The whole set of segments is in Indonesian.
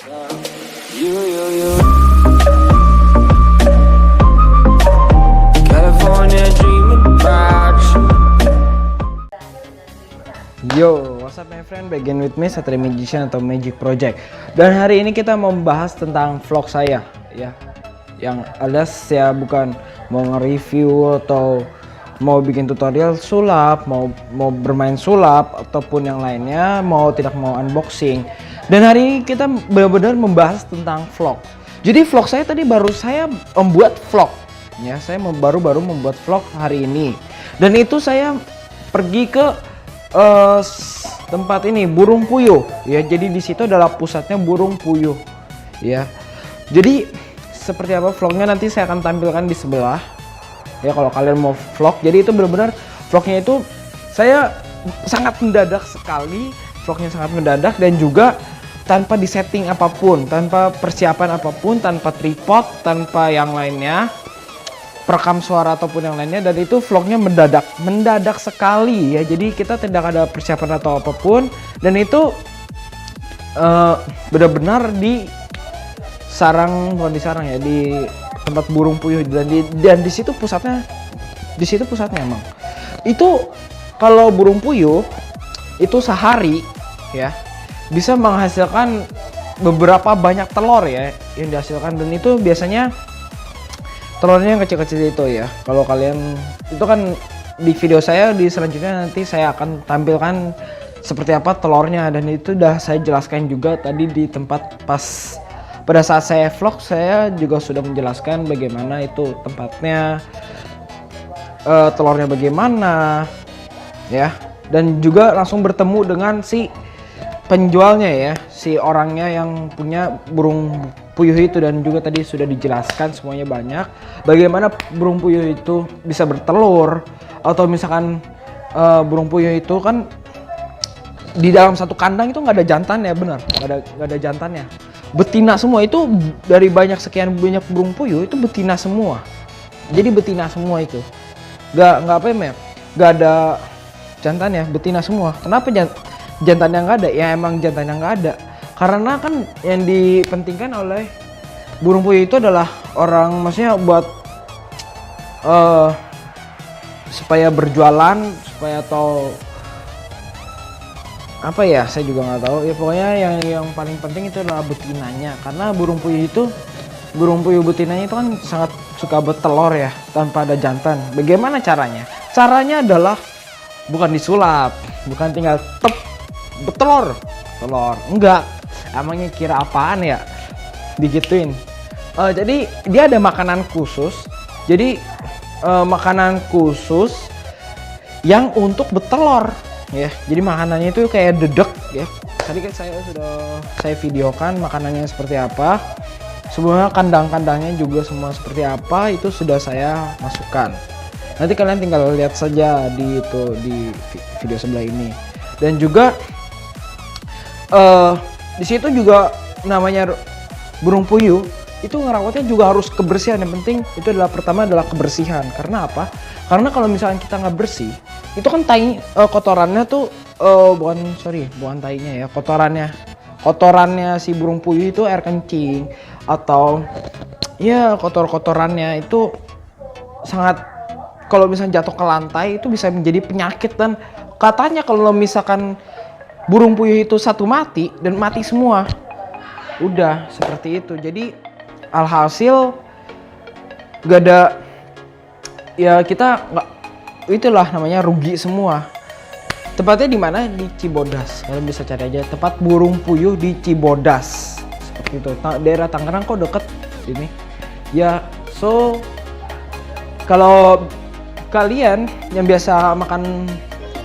Yo, what's up my friend, begin with me Satria Magician atau Magic Project. Dan hari ini kita mau membahas tentang vlog saya ya. Yang alias saya bukan mau nge-review atau mau bikin tutorial sulap, mau bermain sulap ataupun yang lainnya, tidak mau unboxing. Dan hari ini kita benar-benar membahas tentang vlog. Jadi vlog saya tadi baru saya membuat vlog ya, saya baru membuat vlog hari ini. Dan itu saya pergi ke tempat ini burung puyuh ya. Jadi di situ adalah pusatnya burung puyuh ya. Jadi seperti apa vlognya nanti saya akan tampilkan di sebelah ya, kalau kalian mau vlog. Jadi itu benar-benar vlognya itu saya sangat mendadak sekali, vlognya sangat mendadak dan juga tanpa disetting apapun, tanpa persiapan apapun, tanpa tripod, tanpa yang lainnya, perekam suara ataupun yang lainnya. Dan itu vlognya mendadak sekali ya. Jadi kita tidak ada persiapan atau apapun, dan itu benar-benar di sarang, bukan di sarang ya, di tempat burung puyuh. Dan di situ pusatnya emang itu kalau burung puyuh itu sehari ya bisa menghasilkan beberapa banyak telur ya yang dihasilkan. Dan itu biasanya telurnya yang kecil-kecil itu ya. Kalau kalian itu kan di video saya di selanjutnya nanti saya akan tampilkan seperti apa telurnya, dan itu udah saya jelaskan juga tadi di tempat pas pada saat saya vlog. Saya juga sudah menjelaskan bagaimana itu tempatnya, telurnya bagaimana ya, dan juga langsung bertemu dengan si penjualnya ya, si orangnya yang punya burung puyuh itu. Dan juga tadi sudah dijelaskan semuanya banyak, bagaimana burung puyuh itu bisa bertelur, atau misalkan burung puyuh itu kan di dalam satu kandang itu nggak ada jantannya, benar nggak ada jantannya, betina semua. Itu dari sekian banyak burung puyuh itu betina semua, jadi betina semua itu nggak apa ya, nggak ada jantannya, betina semua. Kenapa jantannya nggak ada? Ya emang jantannya nggak ada karena kan yang dipentingkan oleh burung puyuh itu adalah orang, maksudnya buat supaya berjualan, supaya atau apa ya, saya juga nggak tahu ya. Pokoknya yang paling penting itu adalah betinanya, karena burung puyuh betinanya itu kan sangat suka bertelur ya tanpa ada jantan. Bagaimana caranya? Caranya adalah bukan disulap, bukan tinggal bertelur, enggak. Emangnya kira apaan ya digituin? Jadi dia ada makanan khusus. Jadi makanan khusus yang untuk bertelur ya. Jadi makanannya itu kayak dedek ya. Tadi kan saya videokan makanannya seperti apa. Sebenarnya kandang-kandangnya juga semua seperti apa itu sudah saya masukkan. Nanti kalian tinggal lihat saja di video sebelah ini. Dan juga di situ juga namanya burung puyuh itu ngerawatnya juga harus kebersihan. Yang penting itu adalah pertama adalah kebersihan. Karena apa? Karena kalau misalnya kita nggak bersih, itu kan kotorannya tuh bukan tainya ya, kotorannya si burung puyuh itu air kencing atau ya kotorannya itu sangat, kalau misalnya jatuh ke lantai itu bisa menjadi penyakit. Dan katanya kalau misalkan burung puyuh itu satu mati dan mati semua, udah seperti itu. Jadi alhasil gak ada ya, kita nggak, itulah namanya rugi semua. Tempatnya di mana? Di Cibodas. Kalian bisa cari aja tempat burung puyuh di Cibodas seperti itu. Daerah Tangerang kok deket ini ya. So kalau kalian yang biasa makan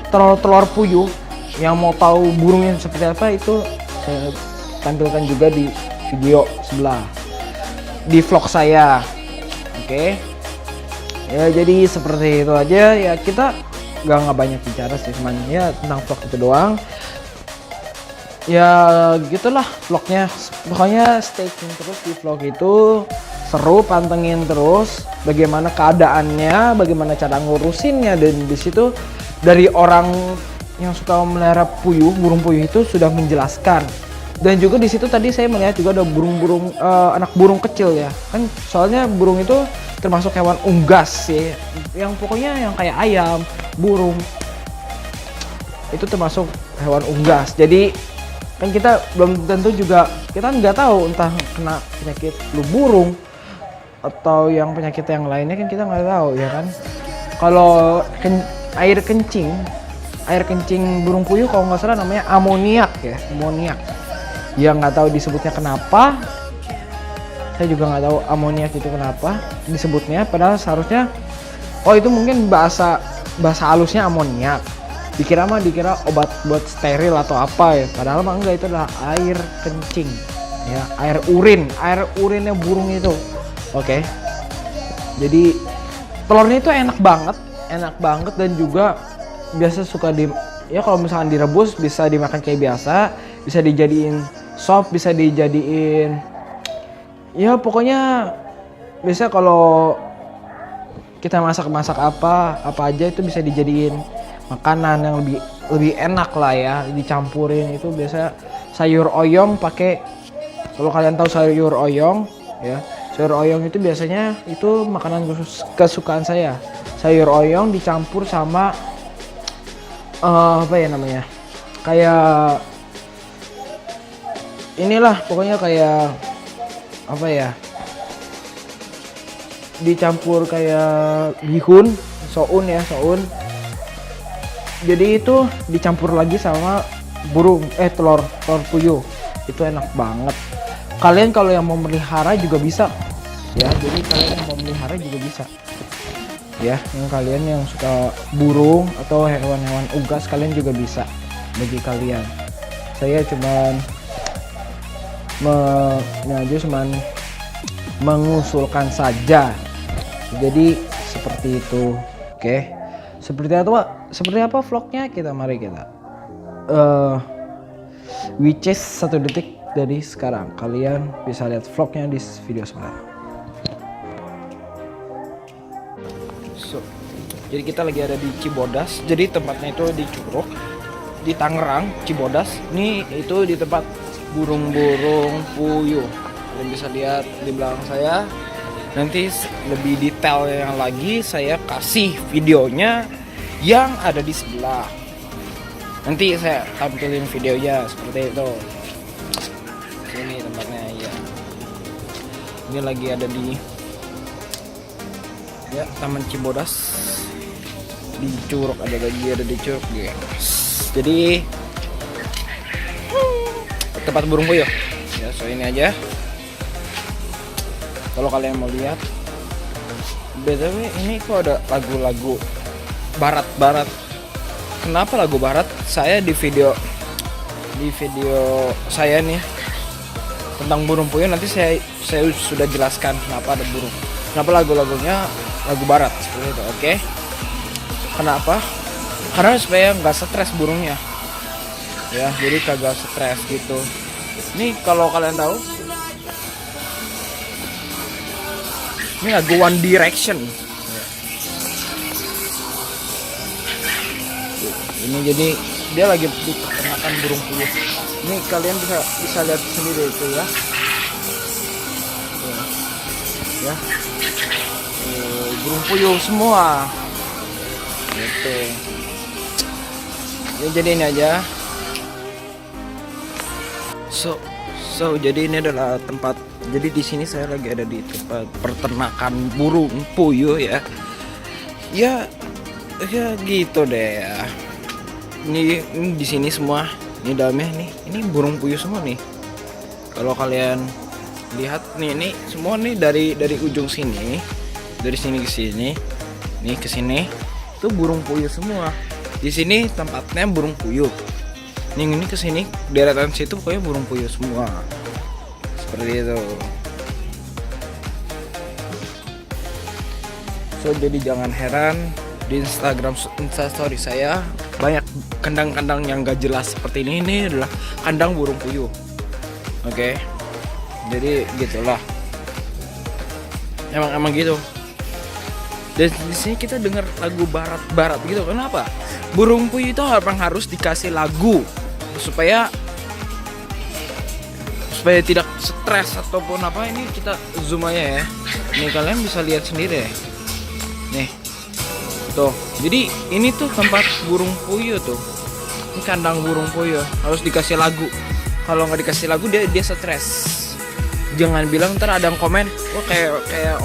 telur puyuh, yang mau tahu burungnya seperti apa, itu saya tampilkan juga di video sebelah di vlog saya. Oke. Ya jadi seperti itu aja ya, kita nggak banyak bicara sih, cuman ya tentang vlog itu doang. Ya gitulah vlognya. Pokoknya stay tune terus di vlog itu, seru, pantengin terus bagaimana keadaannya, bagaimana cara ngurusinnya. Dan di situ dari orang yang suka memelihara puyuh, burung puyuh itu sudah menjelaskan Dan juga di situ tadi saya melihat juga ada burung-burung anak burung kecil ya. Kan soalnya burung itu termasuk hewan unggas sih. Yang pokoknya yang kayak ayam, burung itu termasuk hewan unggas. Jadi kan kita belum tentu juga, kita nggak tahu entah kena penyakit flu burung atau yang penyakit yang lainnya, kan kita nggak tahu ya kan. Kalau air kencing burung puyuh kalau nggak salah namanya amoniak ya, amoniak. Ya nggak tahu disebutnya kenapa. Saya juga nggak tahu amoniak itu kenapa disebutnya. Padahal seharusnya, oh itu mungkin bahasa halusnya amoniak. Dikira obat buat steril atau apa ya. Padahal mah enggak, itu adalah air kencing. Ya, air urinnya burung itu. Oke. Jadi telurnya itu enak banget dan juga biasa suka ya kalau misalkan direbus bisa dimakan kayak biasa, bisa dijadiin sop, bisa dijadiin ya pokoknya biasa kalau kita masak apa aja itu bisa dijadiin makanan yang lebih enak lah ya, dicampurin itu biasa sayur oyong pakai, kalau kalian tahu sayur oyong ya, sayur oyong itu biasanya itu makanan kesukaan saya. Sayur oyong dicampur sama apa ya namanya, kayak inilah pokoknya kayak apa ya, dicampur kayak bihun, soun. Jadi itu dicampur lagi sama telur puyuh, itu enak banget. Kalian kalau yang mau melihara juga bisa ya, jadi kalian yang mau melihara juga bisa ya, yang kalian yang suka burung atau hewan-hewan unggas kalian juga bisa. Bagi kalian, saya cuman mengusulkan saja. Jadi seperti itu. Oke. Seperti apa vlognya, mari kita which is 1 detik dari sekarang kalian bisa lihat vlognya di video sebelah. Jadi kita lagi ada di Cibodas. Jadi tempatnya itu di Curug, di Tangerang, Cibodas. Ini itu di tempat burung-burung puyuh. Kalian bisa lihat di belakang saya. Nanti lebih detailnya lagi saya kasih videonya yang ada di sebelah. Nanti saya tampilin videonya seperti itu. Sini tempatnya ya. Ini lagi ada di ya Taman Cibodas. Di Curug ada di Curug guys. Jadi tempat burung puyuh ya, so ini aja. Kalau kalian mau lihat, btw ini kok ada lagu-lagu barat. Kenapa lagu barat? Saya di video saya nih tentang burung puyuh, nanti saya sudah jelaskan kenapa ada burung, kenapa lagu-lagunya lagu barat seperti itu. Oke. Kenapa? Karena supaya nggak stres burungnya ya, jadi kagak stres gitu. Ini kalau kalian tahu, ini lagu One Direction ya. Ini jadi dia lagi di peternakan burung puyuh. Ini kalian bisa lihat sendiri itu ya. Ya. Burung puyuh semua. Gitu. Ya jadi ini aja. So jadi ini adalah tempat. Jadi di sini saya lagi ada di tempat peternakan burung puyuh ya. Ya gitu deh ya. Ini di sini semua. Ini dalamnya nih. Ini burung puyuh semua nih. Kalau kalian lihat nih, ini semua nih dari ujung sini, dari sini ke sini, nih ke sini, itu burung puyuh semua. Di sini tempatnya burung puyuh. Ini ke sini, deretan situ pokoknya burung puyuh semua. Seperti itu. So jadi jangan heran di Instastory saya banyak kandang-kandang yang gak jelas seperti ini. Ini adalah kandang burung puyuh. Oke. Jadi gitulah. Emang gitu. Dan di sini kita dengar lagu barat gitu. Kenapa? Burung puyuh itu harus dikasih lagu supaya supaya tidak stres ataupun apa, ini kita zoom aja ya. Ini kalian bisa lihat sendiri ya. Nih. Tuh. Jadi ini tuh tempat burung puyuh tuh. Ini kandang burung puyuh, harus dikasih lagu. Kalau nggak dikasih lagu dia stres. Jangan bilang ntar ada yang komen, wah kayak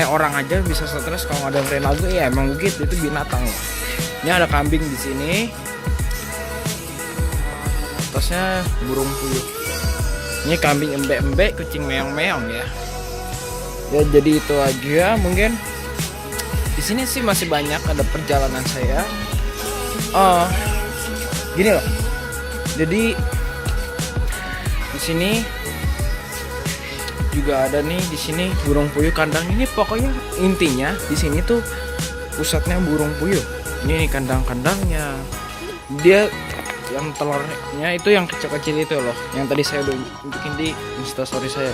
orang aja bisa stres kalau nggak dengerin lagu. Ya emang begitu, itu binatang. Ini ada kambing di sini. Atasnya burung puyuh. Ini kambing embek-embek, kucing meong-meong ya. Ya jadi itu aja mungkin. Di sini sih masih banyak ada perjalanan saya. Gini loh. Jadi di sini juga ada nih, di sini burung puyuh kandang ini. Pokoknya intinya di sini tuh pusatnya burung puyuh. Ini kandang-kandangnya. Dia yang telurnya itu yang kecil-kecil itu loh, yang tadi saya udah bikin di instastory saya.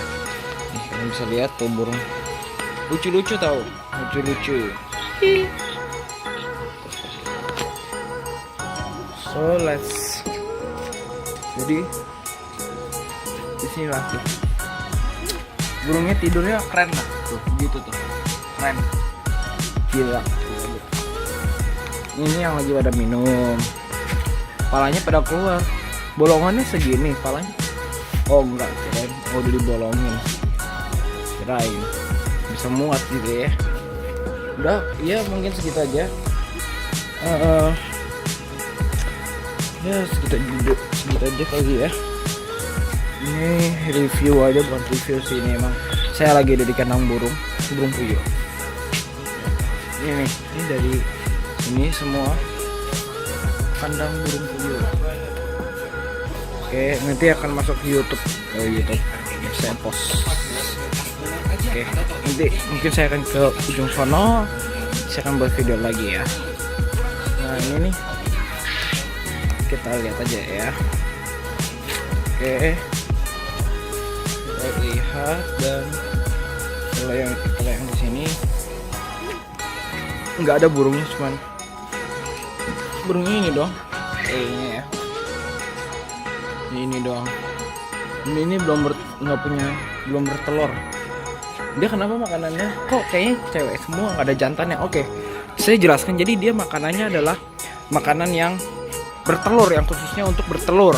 Nih, kalian bisa lihat tuh burung lucu-lucu, tahu, lucu-lucu. So let's, jadi di sini lah tuh burungnya tidurnya keren lah tuh, gitu tuh, keren, gila. Ini yang lagi pada minum. Palanya pada keluar, bolongannya segini palanya. Oh enggak, kirain udah dibolongin, kirain bisa muat gitu ya. Udah, ya mungkin segitu aja. Ya segitu aja kali ya. Ini review aja, bukan review sih, ini emang saya lagi ada di kandang burung puyuh. Ini dari ini semua kandang burung puyuh. Oke, nanti akan masuk ke YouTube. Saya post. Oke, nanti mungkin saya akan ke ujung sono. Saya akan buat video lagi ya. Nah ini nih, kita lihat aja ya. Oke, kita lihat. Dan kalau yang di sini nggak ada burungnya, cuman burungnya ini dong, kayaknya ya. Ini dong. Ini belum bertelur. Dia kenapa makanannya kok kayaknya cewek semua, nggak ada jantannya? Oke, saya jelaskan. Jadi dia makanannya adalah makanan yang bertelur, yang khususnya untuk bertelur.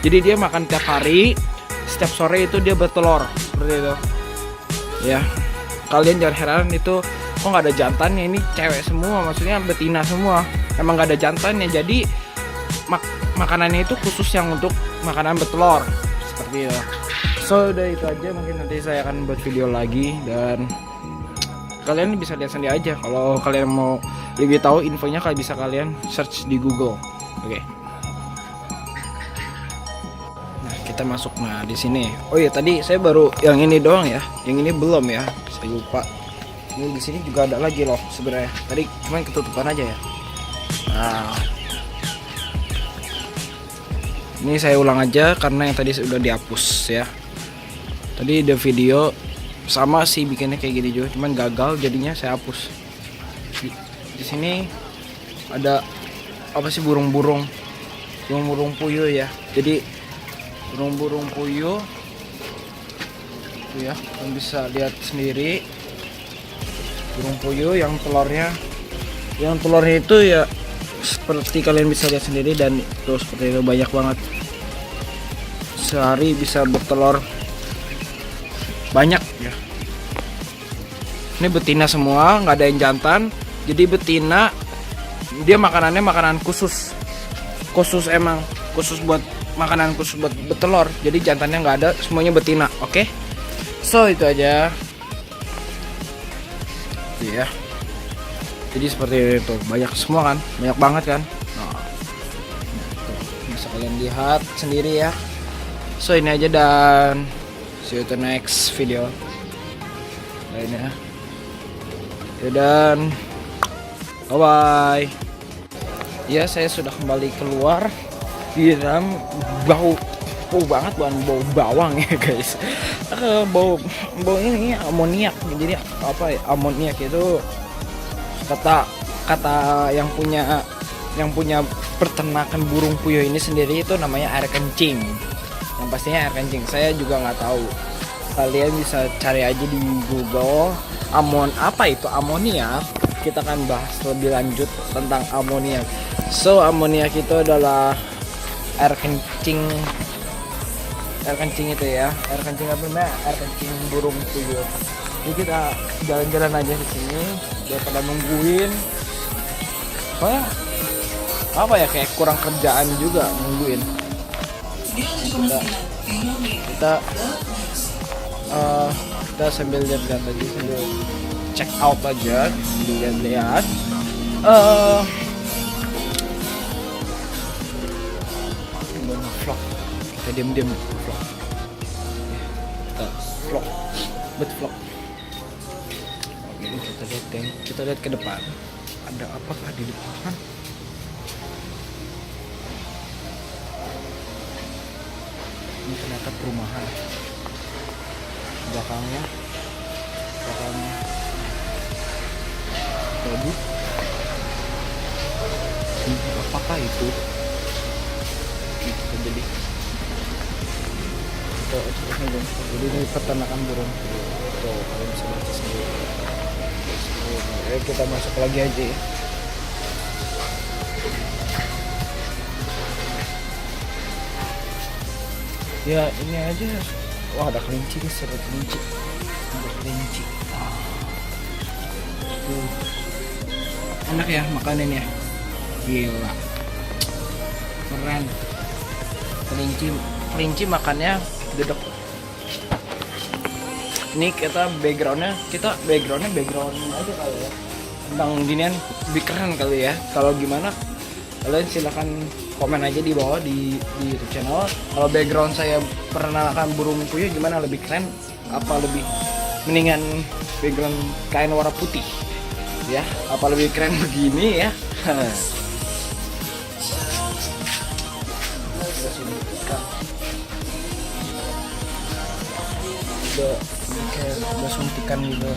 Jadi dia makan tiap hari, setiap sore itu dia bertelur seperti itu. Ya, kalian jangan heran itu kok nggak ada jantannya. Ini cewek semua, maksudnya betina semua. Emang nggak ada jantannya. Jadi makanannya itu khusus yang untuk makanan bertelur seperti itu. So udah itu aja, mungkin nanti saya akan buat video lagi dan kalian bisa lihat sendiri aja. Kalau kalian mau lebih tahu infonya, kalian bisa search di Google. Oke. Nah kita masuk. Nah di sini. Oh iya, tadi saya baru yang ini doang ya. Yang ini belum ya. Saya lupa. Ini di sini juga ada lagi loh sebenarnya. Tadi cuma ketutupan aja ya. Nah, ini saya ulang aja karena yang tadi sudah dihapus ya. Tadi ada video sama sih bikinnya kayak gini juga, cuman gagal jadinya saya hapus. Di sini ada apa sih, burung-burung puyuh ya. Jadi burung puyuh tuh ya, kalian bisa lihat sendiri. Burung puyuh yang telurnya itu ya seperti kalian bisa lihat sendiri, dan terus seperti itu banyak banget. Sehari bisa bertelur banyak ya. Ini betina semua, nggak ada yang jantan. Jadi betina dia makanannya makanan khusus buat makanan khusus buat bertelur. Jadi jantannya nggak ada, semuanya betina. Oke, so itu aja ya. Jadi seperti itu, banyak semua kan, banyak banget kan. Nah, bisa kalian lihat sendiri ya. So ini aja, dan see you to next video lainnya. Dan bye bye. Ya, saya sudah kembali keluar. Di dalam bau banget, bukan bau bawang ya guys. Bau ini amoniak. Jadi apa ya, amoniak itu kata yang punya peternakan burung puyuh ini sendiri itu namanya air kencing. Yang pastinya air kencing. Saya juga nggak tahu. Kalian bisa cari aja di Google. Apa itu amoniak? Kita akan bahas lebih lanjut tentang amoniak. So amoniak itu adalah air kencing itu ya. Air kencing apa namanya? Air kencing burung puyuh. Jadi kita jalan-jalan aja di sini daripada nungguin. Soalnya apa ya, kayak kurang kerjaan juga nungguin. Kita sambil lihat-lihat aja, sambil check out aja, lihat-lihat. Vlog, kita diam-diam vlog. Kita vlog, vlog. Oke, kita lihat ke depan. Ada apakah di depan? Ini ternyata perumahan. Belakangnya kabut. Apakah itu? Jadi ini peternakan burung. Tuh, kalian bisa baca sendiri. Kita masuk lagi aja ya. Ya ini aja. Wah, ada kelinci nih, ada kelinci. Enak ya makanan ya. Gila. Keren. Kelinci makannya dedek. Ini kita background aja kali ya. Tentang ginian lebih keren kali ya. Kalau gimana? Kalian silahkan komen aja di bawah di YouTube channel. Kalau background saya peranakan burung puyuh gimana, lebih keren apa lebih mendingan background kain warna putih ya, apa lebih keren begini ya. udah suntikan gitu.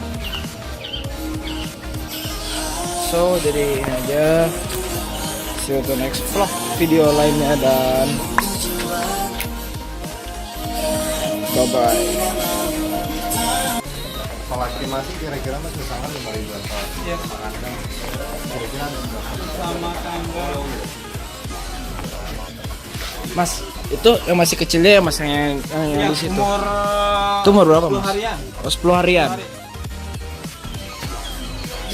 So jadi ini aja. See you to next vlog video lainnya dan bye bye. Kalau estimasi kira-kira Mas misalkan 5.000 atau makan kira-kira sama tanggal. Mas, itu yang masih kecilnya ya Mas, yang Ya, di situ. umur Umur berapa 10 Mas? harian. Oh, 10 harian.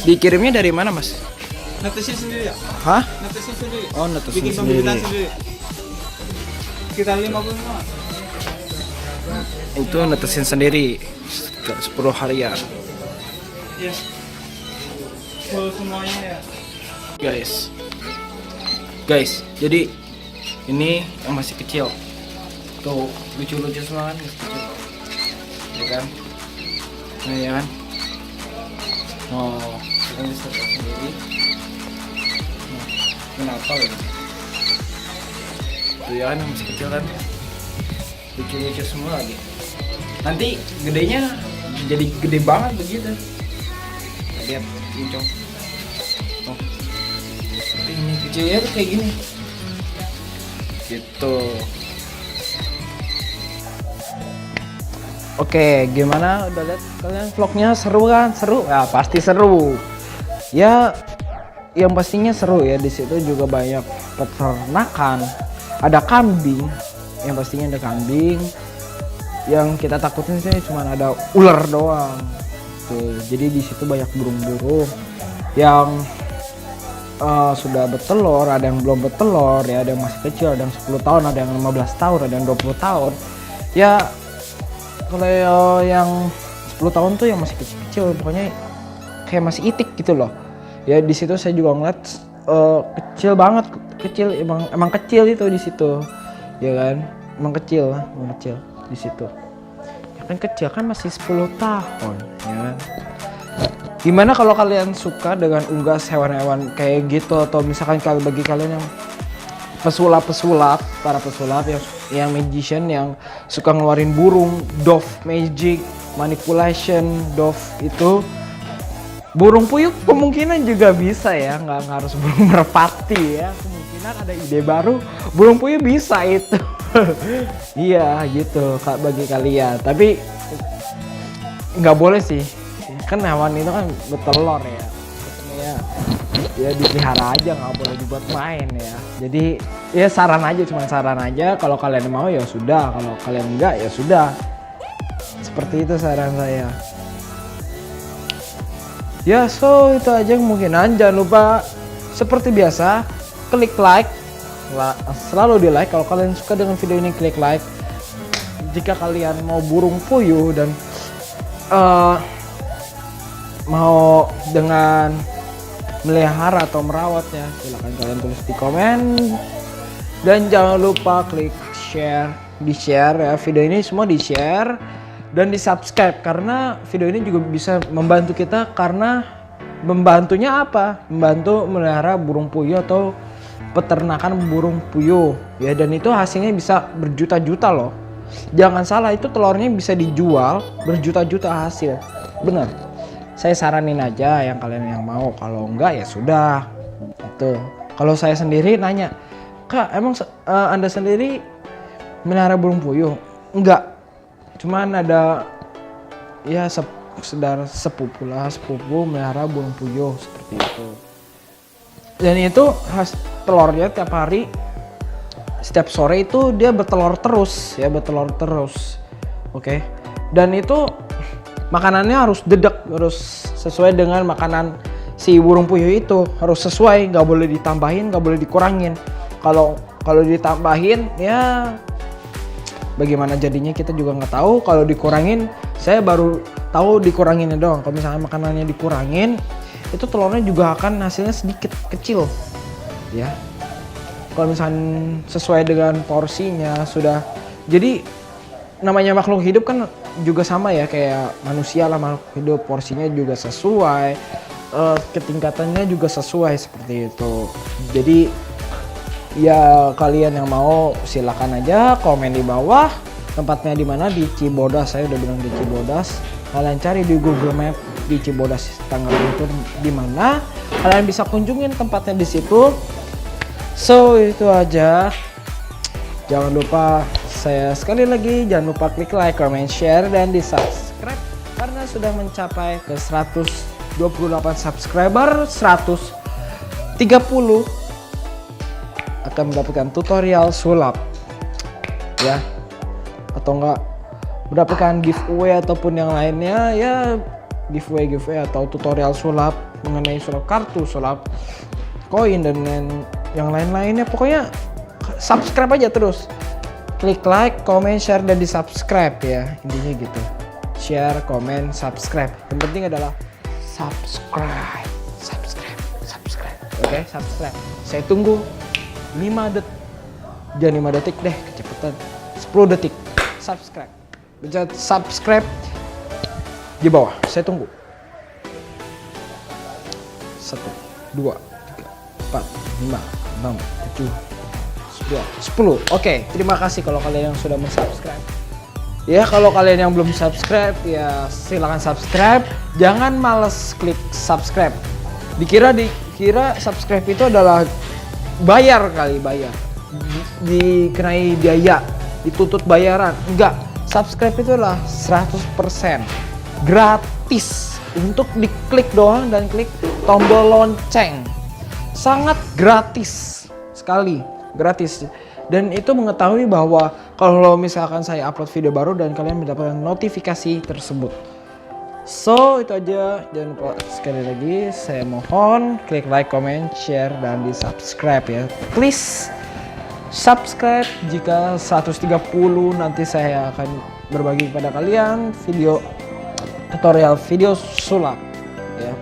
Dikirimnya dari mana Mas? Netesin sendiri ya? Hah? Netesin sendiri. Oh, netesin Bikin sendiri. pembibitan sendiri. Sekitar 55. Itu netesin sendiri 10 harian. Iya. Full semuanya ya. Guys, jadi ini yang masih kecil. Tuh, lucu-lucu semua kan, masih kecil. Ya kan? Nah, ya kan? Oh, kita bisa lihat sendiri. Nah, kenapa lagi? Tuh ya kan, yang masih kecil kan? Lucu-lucu semua lagi. Nanti gedenya jadi gede banget begitu. Lihat, Ucong. Oh. Ini kecilnya tuh kayak gini. Gitu. Oke, gimana? Udah lihat kalian vlognya seru kan? Seru? Ya pasti seru. Ya, yang pastinya seru ya. Di situ juga banyak peternakan. Ada kambing. Yang pastinya ada kambing. Yang kita takutin sih cuma ada ular doang. Tuh, jadi di situ banyak burung-burung yang sudah bertelur, ada yang belum bertelur ya, ada yang masih kecil, ada yang 10 tahun, ada yang 15 tahun, ada yang 20 tahun. Ya kalau yang 10 tahun tuh yang masih kecil-kecil, pokoknya kayak masih itik gitu loh. Ya di situ saya juga ngeliat kecil banget, kecil emang kecil itu di situ. Ya kan? Emang kecil di situ. Ya kan kecil kan masih 10 tahun, ya kan? Gimana kalau kalian suka dengan unggas hewan-hewan kayak gitu, atau misalkan bagi kalian yang pesulap, para pesulap yang magician yang suka ngeluarin burung, dove magic, manipulation, dove itu, burung puyuh kemungkinan juga bisa ya, nggak harus burung merpati ya, kemungkinan ada ide baru, burung puyuh bisa itu. Iya gitu kak bagi kalian. Tapi nggak boleh sih. Kan hewan itu kan bertelur ya. Maksudnya ya dipelihara aja, nggak boleh dibuat main ya. Jadi ya saran aja, cuma saran aja. Kalau kalian mau ya sudah, kalau kalian enggak ya sudah. Seperti itu saran saya. Ya so itu aja kemungkinan. Jangan lupa seperti biasa klik like, selalu di like. Kalau kalian suka dengan video ini klik like. Jika kalian mau burung puyuh dan mau dengan melihara atau merawatnya, silahkan kalian tulis di komen. Dan jangan lupa klik share, di share ya, video ini semua di share dan di subscribe, karena video ini juga bisa membantu kita. Karena membantunya apa? Membantu melihara burung puyuh atau peternakan burung puyuh ya, dan itu hasilnya bisa berjuta-juta loh. Jangan salah, itu telurnya bisa dijual berjuta-juta hasil. Bener. Saya saranin aja yang kalian yang mau. Kalau enggak ya sudah. Itu. Kalau saya sendiri nanya, Kak, emang Anda sendiri melihara burung puyuh? Enggak. Cuman ada ya saudara sepupu melihara burung puyuh seperti itu. Dan itu telurnya tiap hari, setiap sore itu dia bertelur terus ya, bertelur terus. Oke. Dan itu makanannya harus dedek, harus sesuai dengan makanan si burung puyuh itu, harus sesuai, nggak boleh ditambahin, nggak boleh dikurangin. Kalau ditambahin ya bagaimana jadinya kita juga nggak tahu. Kalau dikurangin, saya baru tahu dikuranginnya doang. Kalau misalnya makanannya dikurangin, itu telurnya juga akan hasilnya sedikit kecil ya. Kalau misalnya sesuai dengan porsinya sudah. Jadi namanya makhluk hidup kan juga sama ya kayak manusia lah, makhluk hidup, porsinya juga sesuai, ketingkatannya juga sesuai seperti itu. Jadi ya kalian yang mau silakan aja komen di bawah tempatnya di mana, di Cibodas. Saya udah bilang di Cibodas. Kalian cari di Google Map di Cibodas Tangerang itu di mana. Kalian bisa kunjungin tempatnya di situ. So itu aja. Jangan lupa, saya sekali lagi jangan lupa klik like, comment, share dan di subscribe karena sudah mencapai ke 128 subscriber. 130 akan mendapatkan tutorial sulap ya, atau enggak mendapatkan giveaway ataupun yang lainnya ya, giveaway atau tutorial sulap mengenai sulap kartu, sulap koin dan yang lain-lainnya. Pokoknya subscribe aja terus, klik like, comment, share dan di subscribe ya, intinya gitu. Share, comment, subscribe, yang penting adalah subscribe. Oke, subscribe. Saya tunggu 5 detik, jangan 5 detik deh, kecepatan 10 detik. Subscribe, pencet subscribe di bawah, saya tunggu. 1, 2, 3, 4, 5, 6, 7, 10. Oke, terima kasih kalau kalian yang sudah subscribe. Ya, kalau kalian yang belum subscribe ya silakan subscribe. Jangan males klik subscribe. Dikira subscribe itu adalah bayar kali, dikenai biaya, dituntut bayaran. Enggak, subscribe itu adalah 100% gratis. Untuk diklik doang dan klik tombol lonceng. Sangat gratis sekali, gratis. Dan itu mengetahui bahwa kalau misalkan saya upload video baru dan kalian mendapatkan notifikasi tersebut. So itu aja, jangan lupa sekali lagi saya mohon klik like, comment, share dan di subscribe ya. Please subscribe. Jika 130 nanti saya akan berbagi kepada kalian video tutorial video sulap ya.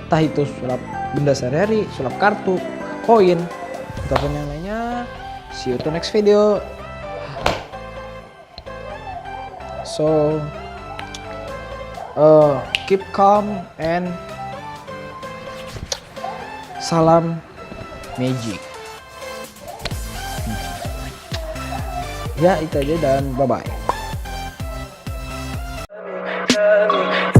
Entah itu sulap benda sehari-hari, sulap kartu, koin ataupun yang lainnya. See you to next video. So keep calm and salam magic. Ya itu aja dan bye bye.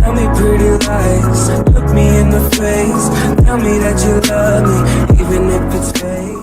Tell me pretty lies, look me in the face, tell me that you love me, even if it's fake.